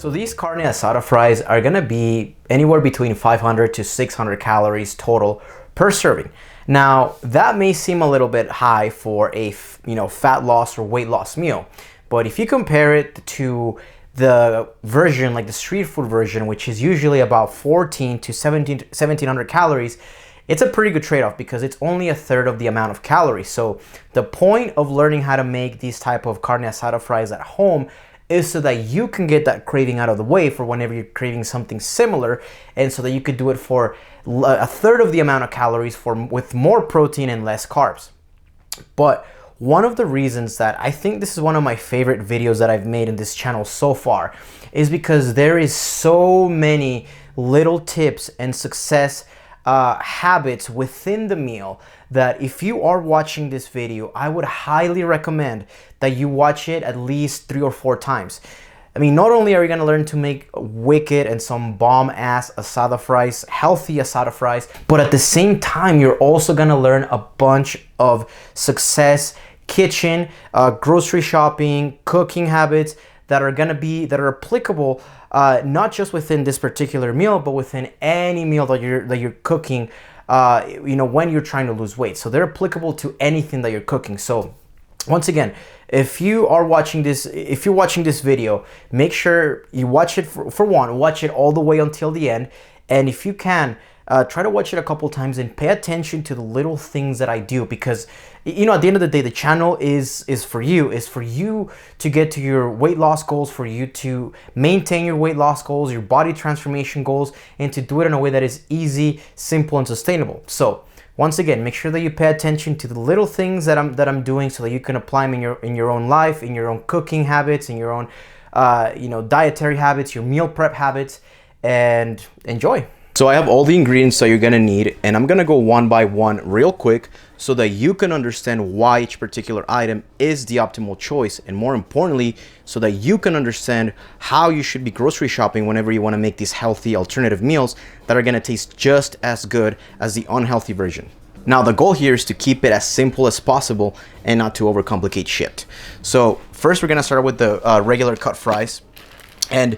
So these carne asada fries are gonna be anywhere between 500 to 600 calories total per serving. Now that may seem a little bit high for a fat loss or weight loss meal, but if you compare it to the version, like the street food version, which is usually about 14 to 1700 calories, it's a pretty good trade-off because it's only a third of the amount of calories. So the point of learning how to make these type of carne asada fries at home is so that you can get that craving out of the way for whenever you're craving something similar, and so that you could do it for a third of the amount of calories with more protein and less carbs. But one of the reasons that I think this is one of my favorite videos that I've made in this channel so far is because there is so many little tips and success habits within the meal that if you are watching this video, I would highly recommend that you watch it at least 3 or 4 times. I mean, not only are you gonna learn to make wicked and some bomb-ass asada fries, healthy asada fries, but at the same time, you're also gonna learn a bunch of success, kitchen, grocery shopping, cooking habits that are applicable not just within this particular meal, but within any meal that you're cooking, when you're trying to lose weight. So they're applicable to anything that you're cooking. So once again, if you're watching this video, make sure you watch it watch it all the way until the end. And if you can, try to watch it a couple times and pay attention to the little things that I do, because at the end of the day, the channel is for you to get to your weight loss goals, for you to maintain your weight loss goals, your body transformation goals, and to do it in a way that is easy, simple, and sustainable. So once again, make sure that you pay attention to the little things that I'm doing, so that you can apply them in your own life, in your own cooking habits, in your own dietary habits, your meal prep habits, and enjoy. So I have all the ingredients that you're gonna need, and I'm gonna go one by one real quick so that you can understand why each particular item is the optimal choice, and more importantly, so that you can understand how you should be grocery shopping whenever you wanna make these healthy alternative meals that are gonna taste just as good as the unhealthy version. Now, the goal here is to keep it as simple as possible and not to overcomplicate shit. So first, we're gonna start with the regular cut fries. And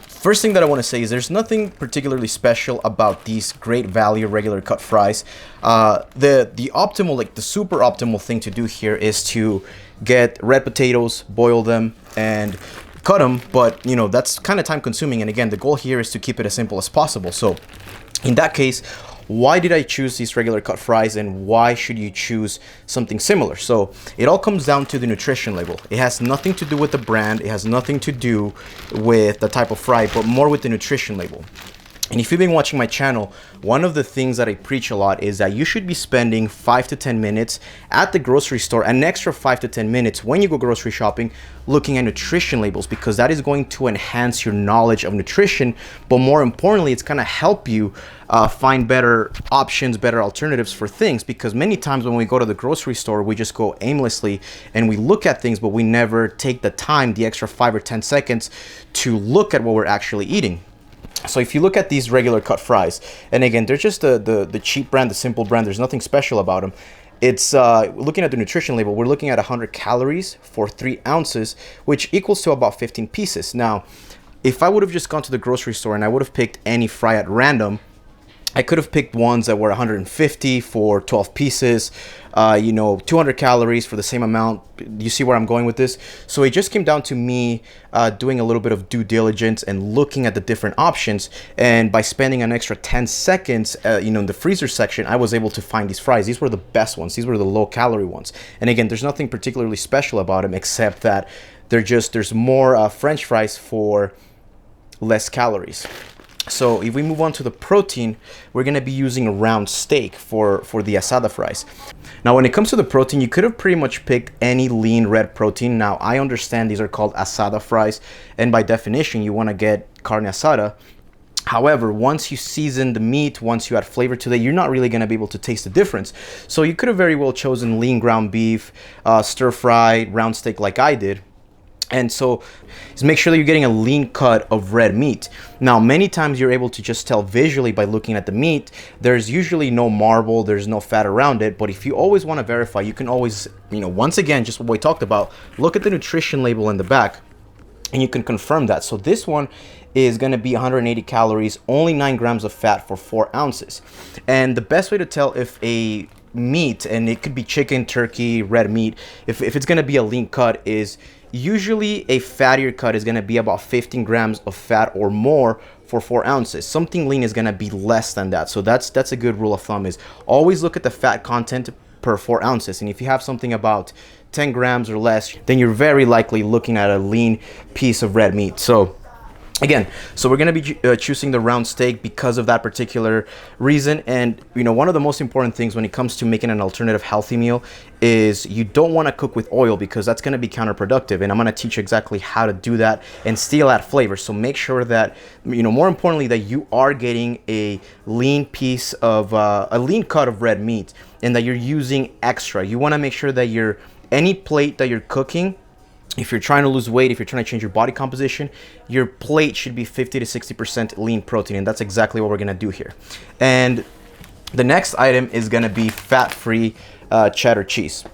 first thing that I want to say is there's nothing particularly special about these great value regular cut fries. The optimal, like the super optimal thing to do here is to get red potatoes, boil them, and cut them. But that's kind of time consuming. And again, the goal here is to keep it as simple as possible. So in that case, why did I choose these regular cut fries, and why should you choose something similar? So it all comes down to the nutrition label. It has nothing to do with the brand. It has nothing to do with the type of fry, but more with the nutrition label. And if you've been watching my channel, one of the things that I preach a lot is that you should be spending 5 to 10 minutes at the grocery store, an extra 5 to 10 minutes when you go grocery shopping, looking at nutrition labels, because that is going to enhance your knowledge of nutrition. But more importantly, it's going to help you find better options, better alternatives for things, because many times when we go to the grocery store, we just go aimlessly and we look at things, but we never take the time, the extra 5 or 10 seconds to look at what we're actually eating. So if you look at these regular cut fries, and again, they're just the cheap brand, the simple brand, there's nothing special about them. It's looking at the nutrition label, we're looking at 100 calories for 3 ounces, which equals to about 15 pieces. Now, if I would have just gone to the grocery store and I would have picked any fry at random, I could have picked ones that were 150 for 12 pieces, 200 calories for the same amount. You see where I'm going with this? So it just came down to me doing a little bit of due diligence and looking at the different options. And by spending an extra 10 seconds, in the freezer section, I was able to find these fries. These were the best ones. These were the low calorie ones. And again, there's nothing particularly special about them except that there's more French fries for less calories. So if we move on to the protein, we're going to be using a round steak for the asada fries. Now, when it comes to the protein, you could have pretty much picked any lean red protein. Now, I understand these are called asada fries, and by definition, you want to get carne asada. However, once you season the meat, once you add flavor to it, you're not really going to be able to taste the difference. So you could have very well chosen lean ground beef, stir fry, round steak like I did. And so just make sure that you're getting a lean cut of red meat. Now, many times you're able to just tell visually by looking at the meat. There's usually no marble, there's no fat around it. But if you always want to verify, you can always, once again, just what we talked about, look at the nutrition label in the back. and you can confirm that. So this one is going to be 180 calories, only 9 grams of fat for 4 ounces. And the best way to tell if a meat, and it could be chicken, turkey, red meat, if it's going to be a lean cut, is usually a fattier cut is going to be about 15 grams of fat or more for 4 ounces. Something lean is going to be less than that. So that's a good rule of thumb, is always look at the fat content per 4 ounces. And if you have something about 10 grams or less, then you're very likely looking at a lean piece of red meat. So again, so we're going to be choosing the round steak because of that particular reason. And you know, one of the most important things when it comes to making an alternative healthy meal is you don't want to cook with oil, because that's going to be counterproductive. And I'm going to teach you exactly how to do that and still add flavor. So make sure that, you know, more importantly, that you are getting a lean piece of a lean cut of red meat, and that you're using extra. You want to make sure that any plate that you're cooking, if you're trying to lose weight, if you're trying to change your body composition, your plate should be 50 to 60% lean protein. And that's exactly what we're going to do here. And the next item is going to be fat-free cheddar cheese.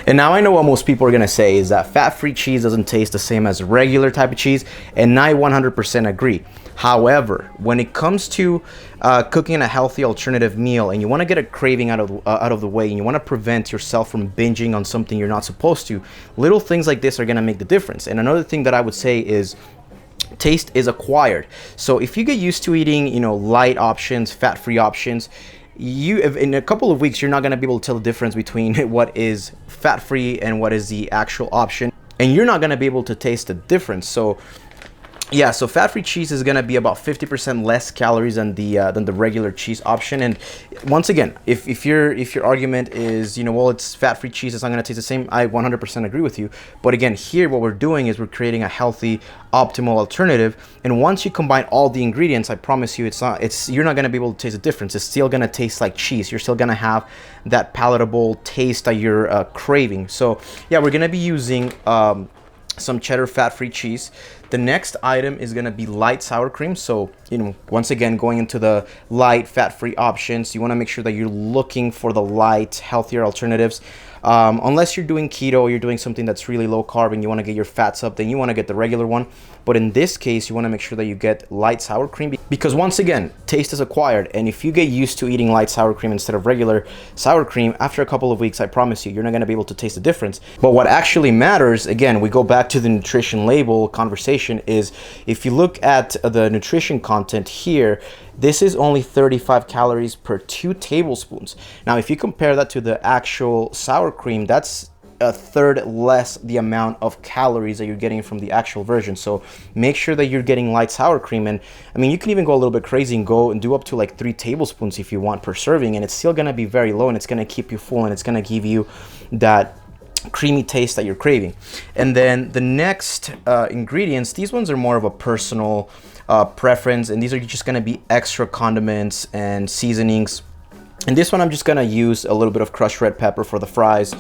And now I know what most people are going to say is that fat-free cheese doesn't taste the same as regular type of cheese. And I 100% agree. However, when it comes to cooking a healthy alternative meal, and you want to get a craving out of the way, and you want to prevent yourself from binging on something you're not supposed to, little things like this are going to make the difference. And another thing that I would say is taste is acquired. So if you get used to eating, you know, light options, fat-free options, in a couple of weeks, you're not going to be able to tell the difference between what is fat-free and what is the actual option. And you're not going to be able to taste the difference. So yeah, so fat-free cheese is gonna be about 50% less calories than the regular cheese option. And once again, if your argument is, you know, well, it's fat-free cheese, it's not gonna taste the same, I 100% agree with you. But again, here what we're doing is we're creating a healthy, optimal alternative. And once you combine all the ingredients, I promise you, you're not gonna be able to taste the difference. It's still gonna taste like cheese. You're still gonna have that palatable taste that you're craving. So yeah, we're gonna be using some cheddar fat-free cheese. The next item is going to be light sour cream. So, you know, once again, going into the light fat-free options, you want to make sure that you're looking for the light, healthier alternatives. Unless you're doing keto, you're doing something that's really low carb and you want to get your fats up, then you want to get the regular one. But in this case, you want to make sure that you get light sour cream, because once again, taste is acquired. And if you get used to eating light sour cream instead of regular sour cream, after a couple of weeks, I promise you, you're not going to be able to taste the difference. But what actually matters, again, we go back to the nutrition label conversation, is if you look at the nutrition content here, this is only 35 calories per 2 tablespoons. Now, if you compare that to the actual sour cream, that's a third less the amount of calories that you're getting from the actual version. So make sure that you're getting light sour cream. And I mean, you can even go a little bit crazy and go and do up to like 3 tablespoons if you want per serving, and it's still gonna be very low, and it's gonna keep you full, and it's gonna give you that creamy taste that you're craving. And then the next ingredients, these ones are more of a personal preference, and these are just going to be extra condiments and seasonings. And this one I'm just going to use a little bit of crushed red pepper for the fries,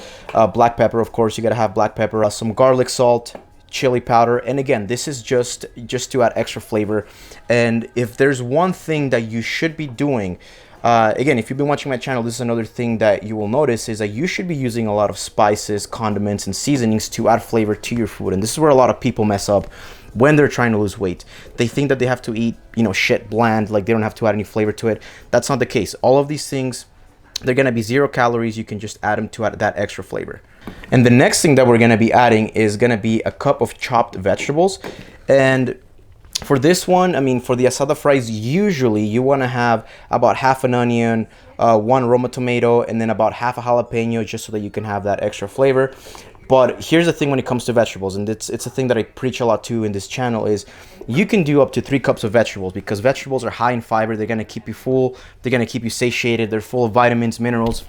black pepper, of course, you got to have black pepper, some garlic salt, chili powder. And again, this is just to add extra flavor. And if there's one thing that you should be doing, again, if you've been watching my channel, this is another thing that you will notice, is that you should be using a lot of spices, condiments, and seasonings to add flavor to your food. And this is where a lot of people mess up when they're trying to lose weight. They think that they have to eat, you know, shit bland, like they don't have to add any flavor to it. That's not the case. All of these things, they're going to be 0 calories. You can just add them to add that extra flavor. And the next thing that we're going to be adding is going to be a cup of chopped vegetables. And for this one, I mean, for the asada fries, usually you want to have about half an onion, 1 Roma tomato, and then about half a jalapeno, just so that you can have that extra flavor. But here's the thing when it comes to vegetables, and it's a thing that I preach a lot to in this channel, is you can do up to 3 cups of vegetables, because vegetables are high in fiber. They're going to keep you full. They're going to keep you satiated. They're full of vitamins, minerals.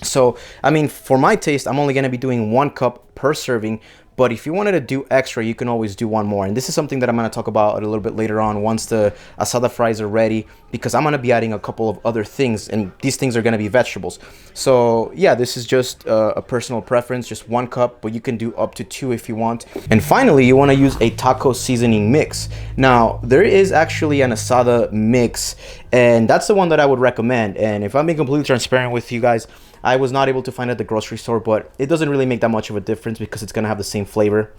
So, I mean, for my taste, I'm only going to be doing 1 cup per serving. But if you wanted to do extra, you can always do 1 more. And this is something that I'm going to talk about a little bit later on once the asada fries are ready, because I'm going to be adding a couple of other things, and these things are going to be vegetables. So yeah, this is just a personal preference, just 1 cup, but you can do up to 2 if you want. And finally, you want to use a taco seasoning mix. Now, there is actually an asada mix, and that's the one that I would recommend. And if I'm being completely transparent with you guys, I was not able to find it at the grocery store, but it doesn't really make that much of a difference because it's going to have the same flavor.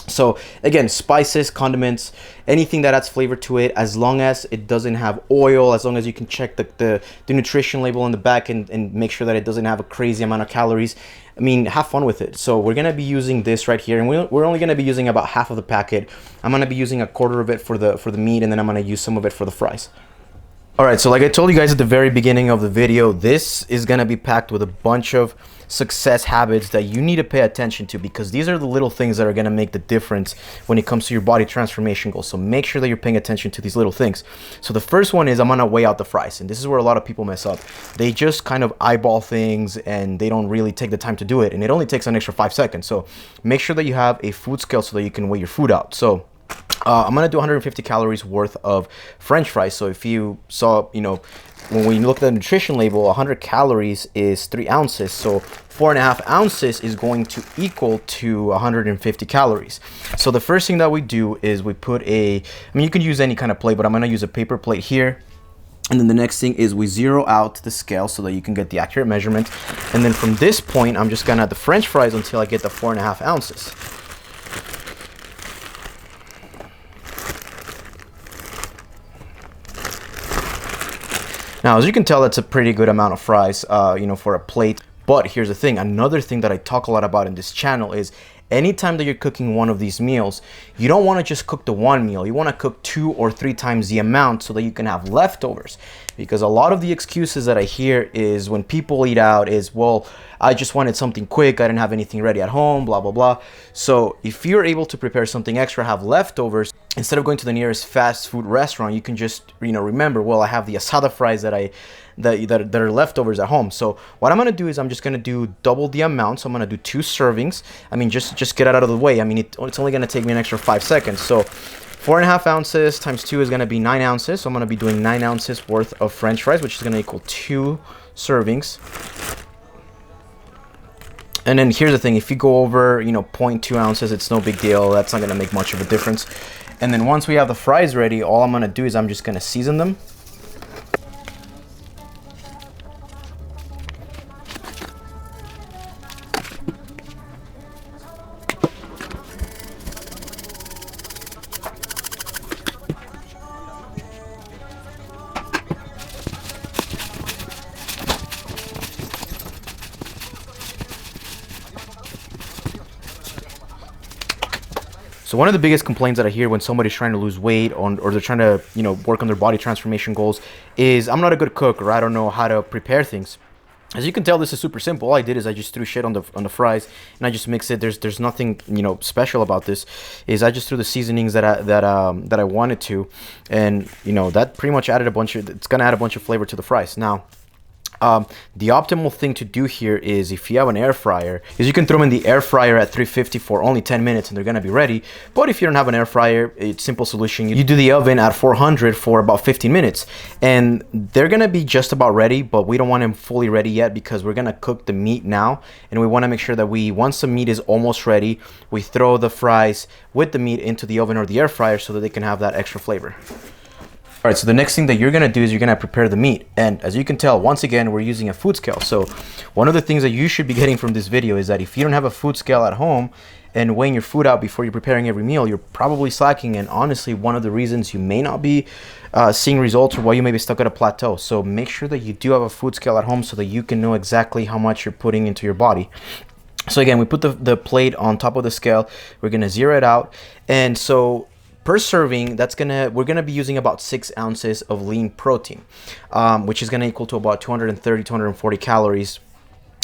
So again, spices, condiments, anything that adds flavor to it, as long as it doesn't have oil, as long as you can check the nutrition label on the back and make sure that it doesn't have a crazy amount of calories. I mean, have fun with it. So we're gonna be using this right here, and we're only gonna be using about half of the packet. I'm gonna be using a quarter of it for the meat, and then I'm gonna use some of it for the fries. All right, so like I told you guys at the very beginning of the video, this is gonna be packed with a bunch of success habits that you need to pay attention to, because these are the little things that are gonna make the difference when it comes to your body transformation goals. So make sure that you're paying attention to these little things. So the first one is I'm gonna weigh out the fries, and this is where a lot of people mess up. They just kind of eyeball things and they don't really take the time to do it, and it only takes an extra 5 seconds. So make sure that you have a food scale so that you can weigh your food out. So I'm gonna do 150 calories worth of French fries. So if you saw, when we look at the nutrition label, 100 calories is 3 ounces. So 4.5 ounces is going to equal to 150 calories. So the first thing that we do is we put you can use any kind of plate, but I'm gonna use a paper plate here. And then the next thing is we zero out the scale so that you can get the accurate measurement. And then from this point, I'm just gonna add the French fries until I get the 4.5 ounces. Now, as you can tell, that's a pretty good amount of fries, for a plate. But here's the thing, another thing that I talk a lot about in this channel is anytime that you're cooking one of these meals, you don't want to just cook the one meal. You want to cook 2 or 3 times the amount so that you can have leftovers. Because a lot of the excuses that I hear is when people eat out is, well, I just wanted something quick, I didn't have anything ready at home, blah, blah, blah. So if you're able to prepare something extra, have leftovers, instead of going to the nearest fast food restaurant, you can just, remember, well, I have the asada fries that are leftovers at home. So what I'm gonna do is I'm just gonna do double the amount. So I'm gonna do 2 servings. I mean, just get it out of the way. I mean, it's only gonna take me an extra 5 seconds. So 4.5 ounces times 2 is gonna be 9 ounces. So I'm gonna be doing 9 ounces worth of French fries, which is gonna equal 2 servings. And then here's the thing, if you go over, 0.2 ounces, it's no big deal. That's not gonna make much of a difference. And then once we have the fries ready, all I'm gonna do is I'm just gonna season them. So one of the biggest complaints that I hear when somebody's trying to lose weight or they're trying to, work on their body transformation goals is, I'm not a good cook, or I don't know how to prepare things. As you can tell, this is super simple. All I did is I just threw shit on the fries and I just mix it. There's nothing, special about this. Is I just threw the seasonings that I wanted to, and that pretty much added it's gonna add a bunch of flavor to the fries. Now, the optimal thing to do here is, if you have an air fryer, is you can throw them in the air fryer at 350 for only 10 minutes and they're gonna be ready. But if you don't have an air fryer, it's a simple solution. You do the oven at 400 for about 15 minutes and they're gonna be just about ready, but we don't want them fully ready yet because we're gonna cook the meat now, and we wanna make sure that once the meat is almost ready, we throw the fries with the meat into the oven or the air fryer so that they can have that extra flavor. All right, so the next thing that you're gonna do is you're gonna prepare the meat. And as you can tell, once again, we're using a food scale. So one of the things that you should be getting from this video is that if you don't have a food scale at home and weighing your food out before you're preparing every meal, you're probably slacking. And honestly, one of the reasons you may not be seeing results, or why you may be stuck at a plateau. So make sure that you do have a food scale at home so that you can know exactly how much you're putting into your body. So again, we put the plate on top of the scale. We're gonna zero it out. And so per serving, we're gonna be using about 6 ounces of lean protein, which is gonna equal to about 230, 240 calories,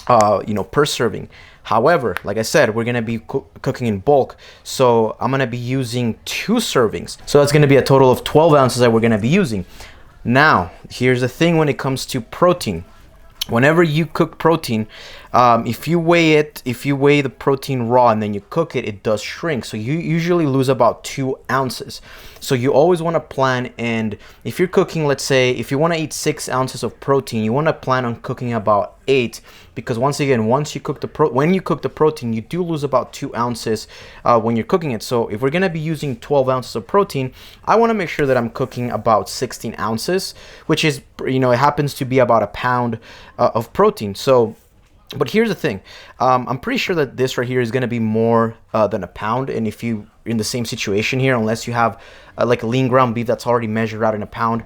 per serving. However, like I said, we're gonna be cooking in bulk, so I'm gonna be using 2 servings. So that's gonna be a total of 12 ounces that we're gonna be using. Now, here's the thing when it comes to protein. Whenever you cook protein, if you weigh the protein raw and then you cook it, it does shrink. So you usually lose about 2 ounces. So you always want to plan, and if you're cooking, let's say, if you want to eat 6 ounces of protein, you want to plan on cooking about 8, because once again, when you cook the protein, you do lose about 2 ounces when you're cooking it. So if we're going to be using 12 ounces of protein, I want to make sure that I'm cooking about 16 ounces, which is, it happens to be about a pound of protein. So But here's the thing, I'm pretty sure that this right here is going to be more than a pound. And if you in the same situation here, unless you have like a lean ground beef that's already measured out in a pound,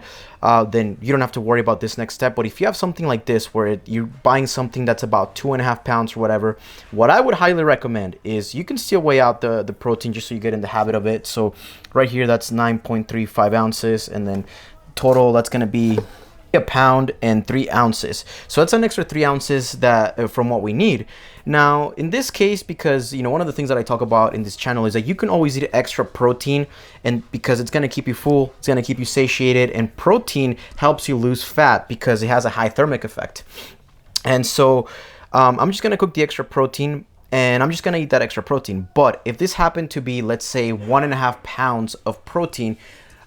then you don't have to worry about this next step. But if you have something like this where you're buying something that's about 2.5 pounds or whatever, what I would highly recommend is you can still weigh out the protein just so you get in the habit of it. So right here, that's 9.35 ounces, and then total that's going to be a pound and 3 ounces. So that's an extra 3 ounces that from what we need. Now in this case, because you know, one of the things that I talk about in this channel is that you can always eat extra protein, and because it's going to keep you full, it's going to keep you satiated, and protein helps you lose fat because it has a high thermic effect. And so I'm just going to cook the extra protein, and I'm just going to eat that extra protein. But if this happened to be, let's say, 1.5 pounds of protein,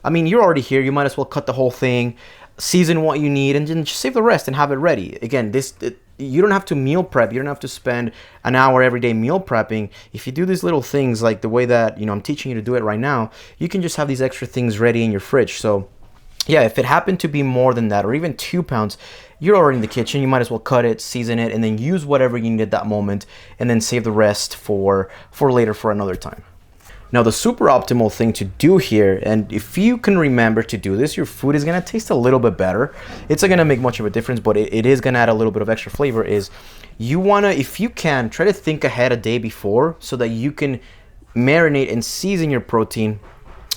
I mean, you're already here, you might as well cut the whole thing, season what you need, and then just save the rest and have it ready. Again, you don't have to meal prep. You don't have to spend an hour every day meal prepping. If you do these little things like the way that, you know, I'm teaching you to do it right now, you can just have these extra things ready in your fridge. So yeah, if it happened to be more than that, or even 2 pounds, you're already in the kitchen. You might as well cut it, season it, and then use whatever you need at that moment, and then save the rest for later, for another time. Now, the super optimal thing to do here, and if you can remember to do this, your food is going to taste a little bit better. It's not going to make much of a difference, but it is going to add a little bit of extra flavor, is you want to, if you can, try to think ahead a day before so that you can marinate and season your protein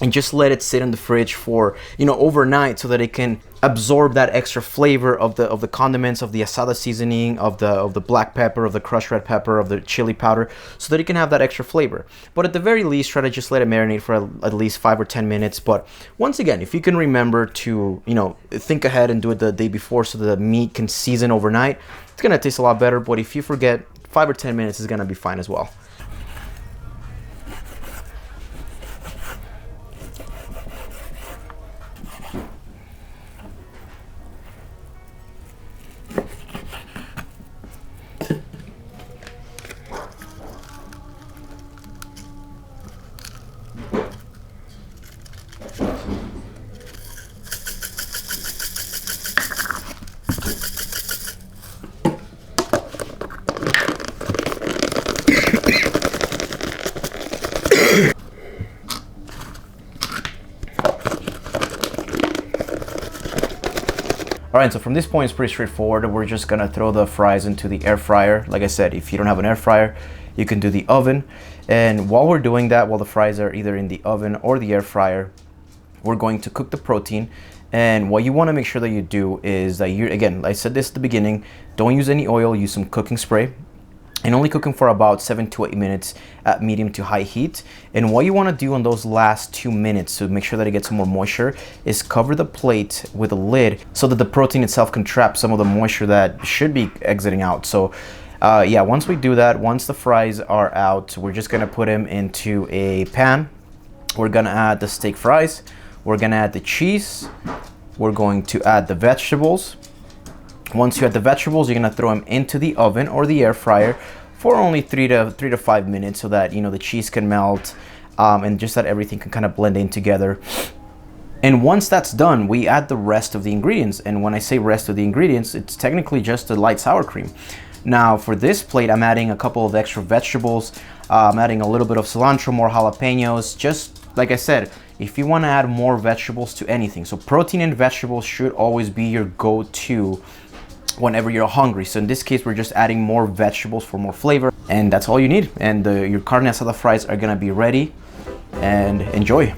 and just let it sit in the fridge for, you know, overnight, so that it can absorb that extra flavor of the condiments, of the asada seasoning, of the black pepper, of the crushed red pepper, of the chili powder, so that it can have that extra flavor. But at the very least, try to just let it marinate for at least 5 or 10 minutes. But once again, if you can remember to, you know, think ahead and do it the day before so that the meat can season overnight, it's gonna taste a lot better. But if you forget, 5 or 10 minutes is gonna be fine as well. All right, so from this point, it's pretty straightforward. We're just gonna throw the fries into the air fryer. Like I said, if you don't have an air fryer, you can do the oven. And while we're doing that, while the fries are either in the oven or the air fryer, we're going to cook the protein. And what you wanna make sure that you do is that you, again, I said this at the beginning, don't use any oil, use some cooking spray. And only cooking for about 7 to 8 minutes at medium to high heat. And what you want to do in those last 2 minutes to make sure that it gets some more moisture is cover the plate with a lid so that the protein itself can trap some of the moisture that should be exiting out. So yeah, once we do that, once the fries are out, we're just going to put them into a pan. We're going to add the steak fries. We're going to add the cheese. We're going to add the vegetables. Once you add the vegetables, you're gonna throw them into the oven or the air fryer for only 3 to 5 minutes, so that, you know, the cheese can melt and just that everything can kind of blend in together. And once that's done, we add the rest of the ingredients. And when I say rest of the ingredients, it's technically just a light sour cream. Now for this plate, I'm adding a couple of extra vegetables. I'm adding a little bit of cilantro, more jalapenos. Just like I said, if you want to add more vegetables to anything, so protein and vegetables should always be your go-to whenever you're hungry. So in this case, we're just adding more vegetables for more flavor, and that's all you need. And your carne asada fries are gonna be ready, and enjoy.